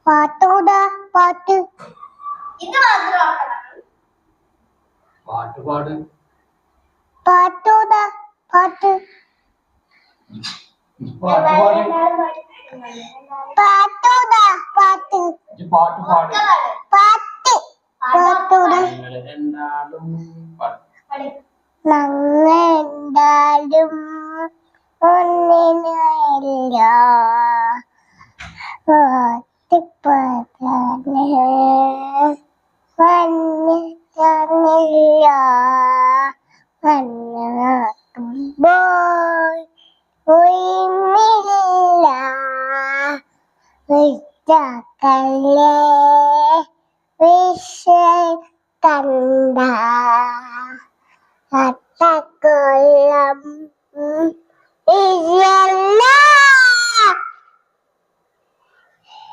പാട്ടോടാ പാട്ട്. ഇത് മാത്രം പാട്ട് പാട്. പാട്ടോടാ പാട്ട്. പാട്ടോടാ പാട്ട്. പാട്ട് പാട്. പാട്ട് പാട്ടോടാ. ഞങ്ങളെന്താലും ഒന്നിനില്ല. വന്നില്ല വന്നോട്ടുമ്പോൾ ഒഴിമില്ല. വിറ്റക്കല്ലേ വിഷ കണ്ട അത്തക്കൊല്ലം ഇല്ല.